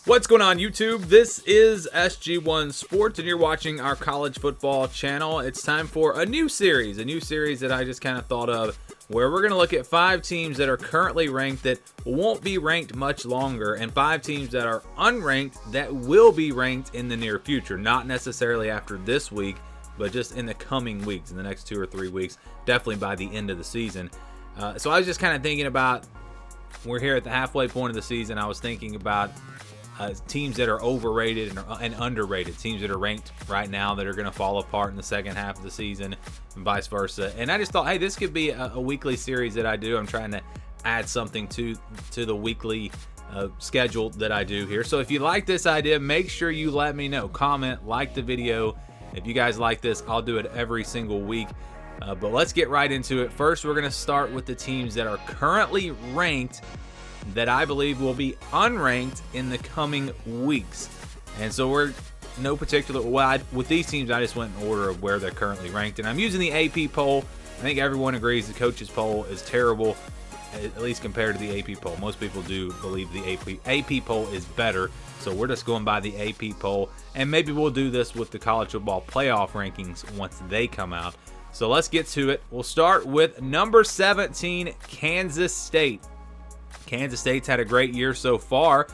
What's going on, YouTube? This is SG1 Sports, and you're watching our college football channel. It's time for a new series that I just kind of thought of, where we're going to look at 5 teams that are currently ranked that won't be ranked much longer, and 5 teams that are unranked that will be ranked in the near future. Not necessarily after this week, but just in the coming weeks, in the next 2 or 3 weeks, definitely by the end of the season. So I was just kind of thinking about, we're here at the halfway point of the season. I was thinking about teams that are overrated and underrated, teams that are ranked right now that are going to fall apart in the second half of the season, and vice versa. And I just thought, hey, this could be a weekly series that I do. I'm trying to add something to the weekly schedule that I do here. So if you like this idea, make sure you let me know. Comment, like the video. If you guys like this, I'll do it every single week. But let's get right into it. First, we're going to start with the teams that are currently ranked that I believe will be unranked in the coming weeks. And so we're no particular, with these teams, I just went in order of where they're currently ranked. And I'm using the AP poll. I think everyone agrees the coach's poll is terrible, at least compared to the AP poll. Most people do believe the AP poll is better. So we're just going by the AP poll. And maybe we'll do this with the college football playoff rankings once they come out. So let's get to it. We'll start with number 17, Kansas State. Kansas State's had a great year so far.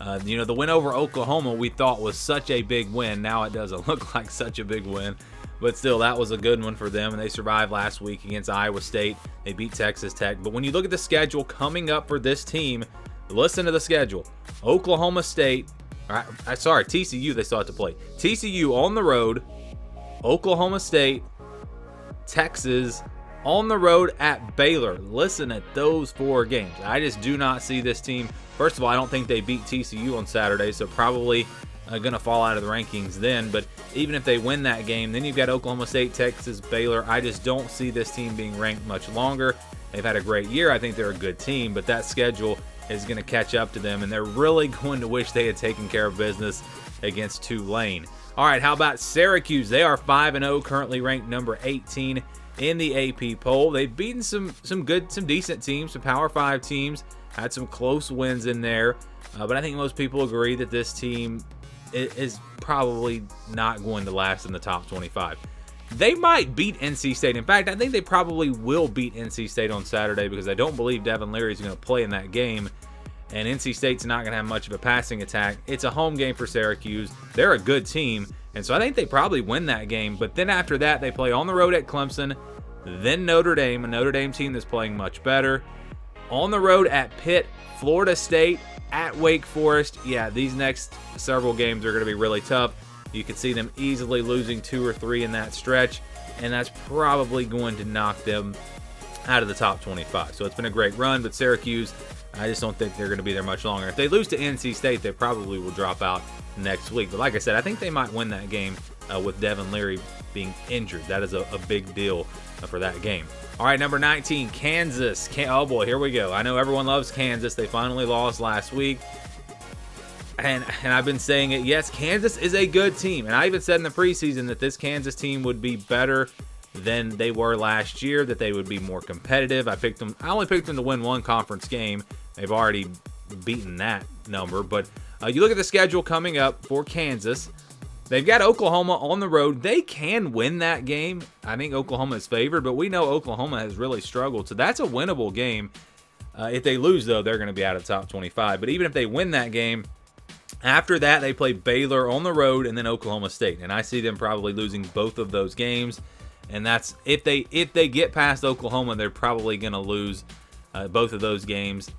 The win over Oklahoma we thought was such a big win. Now it doesn't look like such a big win, but still, that was a good one for them, and they survived last week against Iowa State. They beat Texas Tech. But when you look at the schedule coming up for this team, listen to the schedule. Oklahoma State, TCU, they still have to play. TCU on the road, Oklahoma State, Texas, on the road at Baylor. Listen at those 4 games. I just do not see this team. First of all, I don't think they beat TCU on Saturday, so probably going to fall out of the rankings then. But even if they win that game, then you've got Oklahoma State, Texas, Baylor. I just don't see this team being ranked much longer. They've had a great year. I think they're a good team, but that schedule is going to catch up to them, and they're really going to wish they had taken care of business against Tulane. All right, how about Syracuse? They are 5-0, currently ranked number 18 in the AP poll. They've beaten some decent teams, some Power 5 teams, had some close wins in there, but I think most people agree that this team is probably not going to last in the top 25. They might beat NC State. In fact, I think they probably will beat NC State on Saturday, because I don't believe Devin Leary is going to play in that game, and NC State's not going to have much of a passing attack. It's a home game for Syracuse. They're a good team, and so I think they probably win that game. But then after that, they play on the road at Clemson, then Notre Dame, a Notre Dame team that's playing much better. On the road at Pitt, Florida State, at Wake Forest. Yeah, these next several games are going to be really tough. You could see them easily losing 2 or 3 in that stretch, and that's probably going to knock them out of the top 25. So it's been a great run, but Syracuse, I just don't think they're going to be there much longer. If they lose to NC State, they probably will drop out next week. But like I said, I think they might win that game with Devin Leary being injured. That is a big deal for that game. All right, number 19, Kansas. Oh boy, here we go. I know everyone loves Kansas. They finally lost last week. And I've been saying it. Yes, Kansas is a good team. And I even said in the preseason that this Kansas team would be better than they were last year, that they would be more competitive. I only picked them to win 1 conference game. They've already beaten that number. But you look at the schedule coming up for Kansas. They've got Oklahoma on the road. They can win that game. I think Oklahoma is favored, but we know Oklahoma has really struggled. So that's a winnable game. If they lose, though, they're going to be out of the top 25. But even if they win that game, after that, they play Baylor on the road and then Oklahoma State. And I see them probably losing both of those games. And that's if they get past Oklahoma, they're probably going to lose both of those games.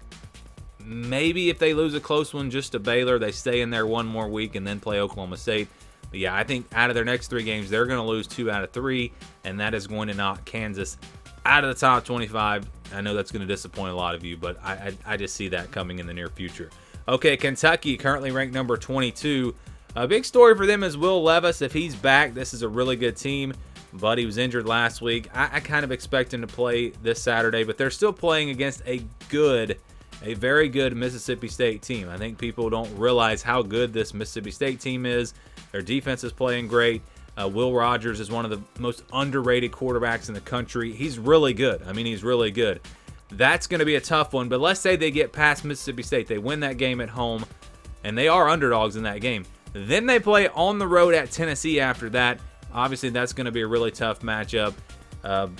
Maybe if they lose a close one just to Baylor, they stay in there 1 more week and then play Oklahoma State. But yeah, I think out of their next 3 games, they're going to lose 2 out of 3, and that is going to knock Kansas out of the top 25. I know that's going to disappoint a lot of you, but I just see that coming in the near future. Okay, Kentucky, currently ranked number 22. A big story for them is Will Levis. If he's back, this is a really good team, but he was injured last week. I kind of expect him to play this Saturday, but they're still playing against a very good Mississippi State team. I think people don't realize how good this Mississippi State team is. Their defense is playing great. Will Rogers is one of the most underrated quarterbacks in the country. He's really good. I mean, he's really good. That's going to be a tough one, but let's say they get past Mississippi State. They win that game at home, and they are underdogs in that game. Then they play on the road at Tennessee after that. Obviously, that's going to be a really tough matchup.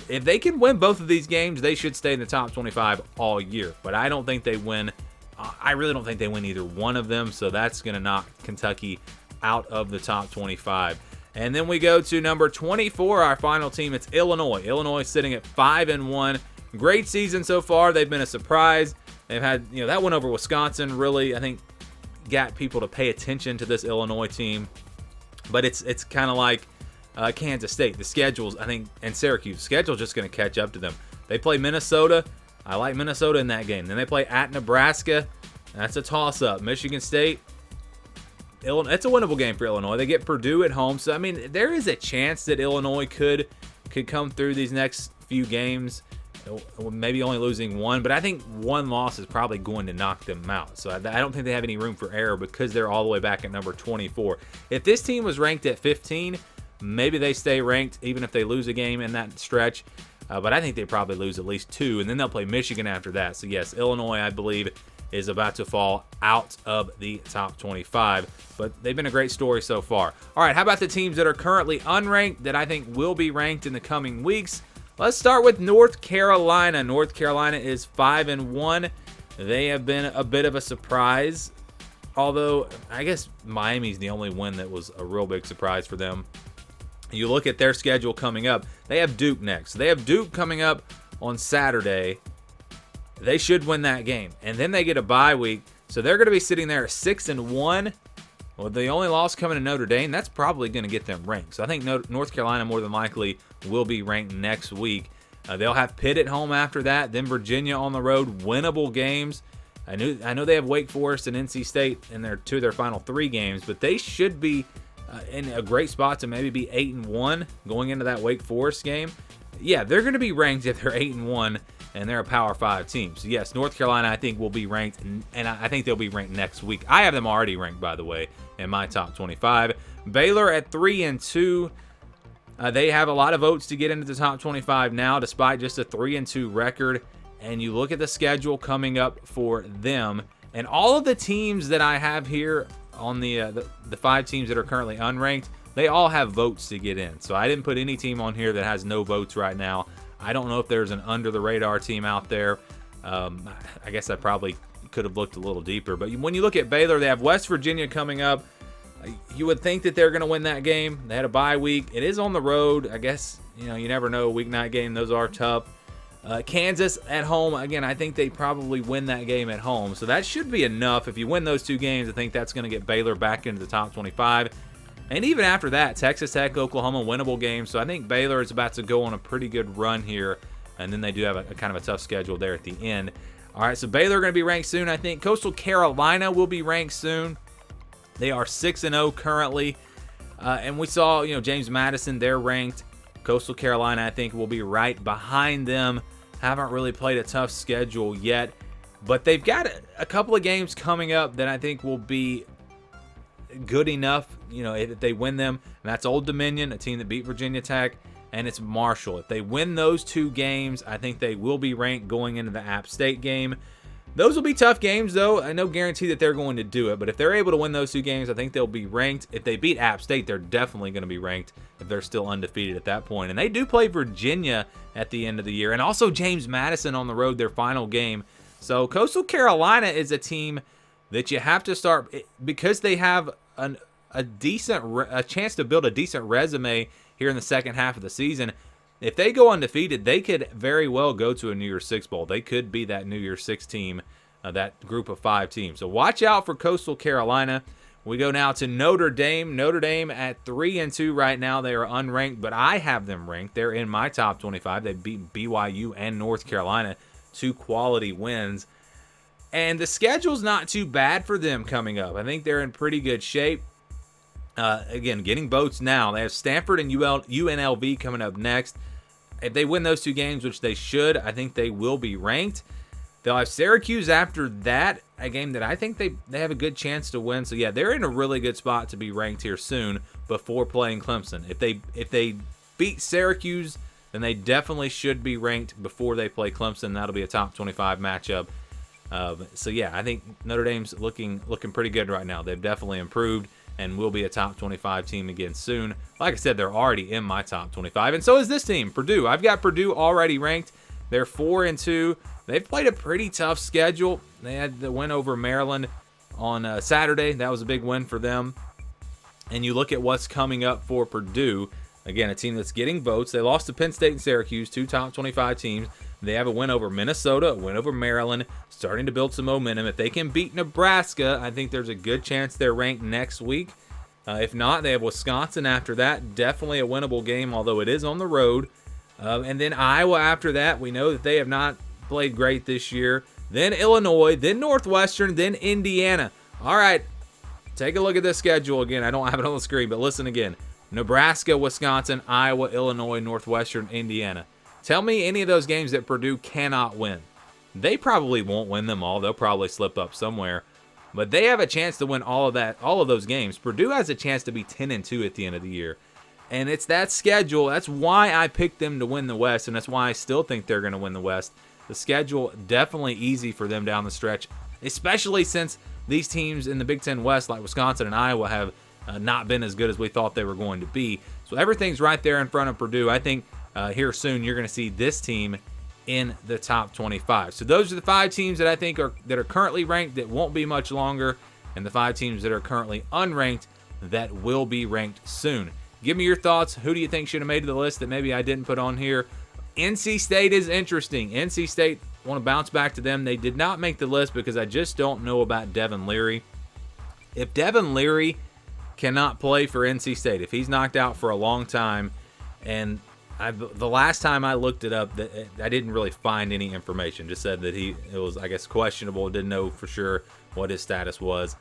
If they can win both of these games, they should stay in the top 25 all year. But I don't think they win. I really don't think they win either one of them, so that's going to knock Kentucky out of the top 25. And then we go to number 24, our final team. It's Illinois. Illinois sitting at 5-1. Great season so far. They've been a surprise. They've had, that win over Wisconsin really, I think, got people to pay attention to this Illinois team. But it's kind of like Kansas State. The schedules, I think, and Syracuse, the schedule's just going to catch up to them. They play Minnesota. I like Minnesota in that game. Then they play at Nebraska. That's a toss-up. Michigan State. It's a winnable game for Illinois. They get Purdue at home. So, I mean, there is a chance that Illinois could come through these next few games, maybe only losing one. But I think one loss is probably going to knock them out. So I don't think they have any room for error because they're all the way back at number 24. If this team was ranked at 15, maybe they stay ranked even if they lose a game in that stretch. But I think they probably lose at least 2, and then they'll play Michigan after that. So, yes, Illinois, I believe, is about to fall out of the top 25. But they've been a great story so far. All right, how about the teams that are currently unranked that I think will be ranked in the coming weeks? Let's start with North Carolina. North Carolina is 5-1. They have been a bit of a surprise, although I guess Miami's the only win that was a real big surprise for them. You look at their schedule coming up. They have Duke next. They have Duke coming up on Saturday. They should win that game. And then they get a bye week. So they're going to be sitting there 6-1. Well, the only loss coming to Notre Dame, that's probably going to get them ranked. So I think North Carolina more than likely will be ranked next week. They'll have Pitt at home after that. Then Virginia on the road. Winnable games. I know they have Wake Forest and NC State in their final 3 games. But they should be in a great spot to maybe be 8-1 going into that Wake Forest game. Yeah, they're going to be ranked if they're 8-1 and they're a Power 5 team. So yes, North Carolina I think will be ranked, and I think they'll be ranked next week. I have them already ranked, by the way, in my top 25. Baylor at 3-2. They have a lot of votes to get into the top 25 now, despite just a 3-2 record. And you look at the schedule coming up for them, and all of the teams that I have here on the 5 teams that are currently unranked, they all have votes to get in. So I didn't put any team on here that has no votes right now. I don't know if there's an under-the-radar team out there. I guess I probably could have looked a little deeper. But when you look at Baylor, they have West Virginia coming up. You would think that they're going to win that game. They had a bye week. It is on the road. I guess, you never know. Weeknight game, those are tough. Kansas at home, again, I think they probably win that game at home. So that should be enough. If you win those 2 games, I think that's going to get Baylor back into the top 25. And even after that, Texas Tech, Oklahoma, winnable games. So I think Baylor is about to go on a pretty good run here. And then they do have a kind of a tough schedule there at the end. All right, so Baylor are going to be ranked soon, I think. Coastal Carolina will be ranked soon. They are 6-0 currently. And we saw, James Madison, they're ranked. Coastal Carolina, I think, will be right behind them. Haven't really played a tough schedule yet. But they've got a couple of games coming up that I think will be good enough, if they win them. And that's Old Dominion, a team that beat Virginia Tech, and it's Marshall. If they win those 2 games, I think they will be ranked going into the App State game. Those will be tough games, though. I no guarantee that they're going to do it, but if they're able to win those 2 games, I think they'll be ranked. If they beat App State, they're definitely going to be ranked if they're still undefeated at that point. And they do play Virginia at the end of the year, and also James Madison on the road, their final game. So Coastal Carolina is a team that you have to start, because they have a chance to build a decent resume here in the second half of the season. If they go undefeated, they could very well go to a New Year's Six bowl. They could be that New Year's Six team, that group of 5 teams. So watch out for Coastal Carolina. We go now to Notre Dame. Notre Dame at 3-2 right now. They are unranked, but I have them ranked. They're in my top 25. They beat BYU and North Carolina, 2 quality wins. And the schedule's not too bad for them coming up. I think they're in pretty good shape. Again, getting votes now. They have Stanford and UNLV coming up next. If they win those 2 games, which they should, I think they will be ranked. They'll have Syracuse after that, a game that I think they have a good chance to win. So, yeah, they're in a really good spot to be ranked here soon before playing Clemson. If they beat Syracuse, then they definitely should be ranked before they play Clemson. That'll be a top 25 matchup. So yeah, I think Notre Dame's looking pretty good right now. They've definitely improved and will be a top 25 team again soon. Like I said, they're already in my top 25, and so is this team, Purdue. I've got Purdue already ranked. They're 4-2. They've played a pretty tough schedule. They had the win over Maryland on Saturday. That was a big win for them. And you look at what's coming up for Purdue. Again, a team that's getting votes. They lost to Penn State and Syracuse, 2 top 25 teams. They have a win over Minnesota, a win over Maryland, starting to build some momentum. If they can beat Nebraska, I think there's a good chance they're ranked next week. If not, they have Wisconsin after that. Definitely a winnable game, although it is on the road. And then Iowa after that. We know that they have not played great this year. Then Illinois, then Northwestern, then Indiana. All right, take a look at this schedule again. I don't have it on the screen, but listen again. Nebraska, Wisconsin, Iowa, Illinois, Northwestern, Indiana. Tell me any of those games that Purdue cannot win. They probably won't win them all. They'll probably slip up somewhere. But they have a chance to win all of those games. Purdue has a chance to be 10-2 at the end of the year. And it's that schedule. That's why I picked them to win the West, and that's why I still think they're going to win the West. The schedule definitely easy for them down the stretch, especially since these teams in the Big Ten West, like Wisconsin and Iowa, have not been as good as we thought they were going to be. So everything's right there in front of Purdue. I think here soon you're going to see this team in the top 25. So those are the 5 teams that I think are currently ranked that won't be much longer, and the 5 teams that are currently unranked that will be ranked soon. Give me your thoughts. Who do you think should have made the list that maybe I didn't put on here? NC State is interesting. NC State, want to bounce back to them. They did not make the list because I just don't know about Devin Leary. If Devin Leary cannot play for NC State, if he's knocked out for a long time, and the last time I looked it up, I didn't really find any information. Just said that it was, I guess, questionable. Didn't know for sure what his status was.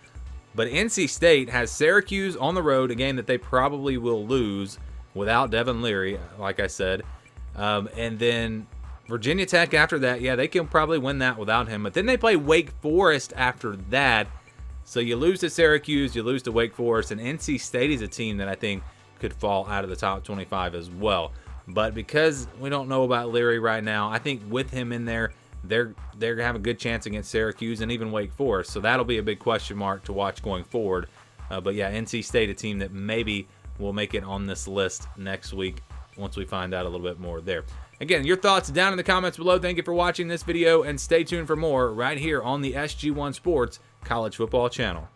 But NC State has Syracuse on the road, a game that they probably will lose without Devin Leary, like I said. And then Virginia Tech after that, yeah, they can probably win that without him. But then they play Wake Forest after that. So you lose to Syracuse, you lose to Wake Forest, and NC State is a team that I think could fall out of the top 25 as well. But because we don't know about Leary right now, I think with him in there, they're going to have a good chance against Syracuse and even Wake Forest. So that'll be a big question mark to watch going forward. But yeah, NC State, a team that maybe will make it on this list next week once we find out a little bit more there. Again, your thoughts down in the comments below. Thank you for watching this video, and stay tuned for more right here on the SG1 Sports College Football Channel.